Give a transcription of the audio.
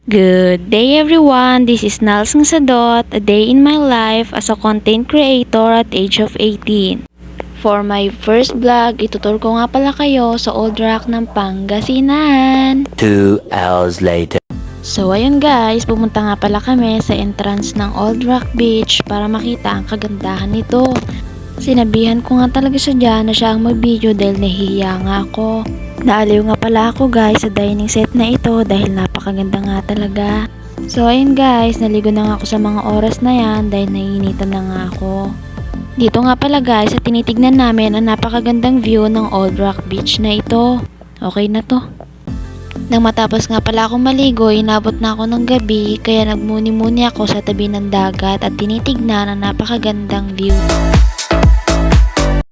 Good day everyone, this is Nals ng Sadot, a day in my life as a content creator at age of 18. For my first vlog, itutur ko nga pala kayo sa Old Rock ng Pangasinan. 2 hours later. So ayun guys, pumunta nga pala kami sa entrance ng Old Rock Beach para makita ang kagandahan nito. Sinabihan ko nga talaga siya dyan na siya ang mag-video dahil nahihiya nga ako. Naaliw nga pala ako guys sa dining set na ito dahil napakaganda nga talaga. So ayun guys, naligo na nga ako sa mga oras na yan dahil naiinitan na nga ako. Dito nga pala guys, at tinitignan namin ang napakagandang view ng Old Rock Beach na ito. Okay na to. Nang matapos nga pala akong maligo, inabot na ako ng gabi kaya nagmuni-muni ako sa tabi ng dagat at tinitignan ang napakagandang view.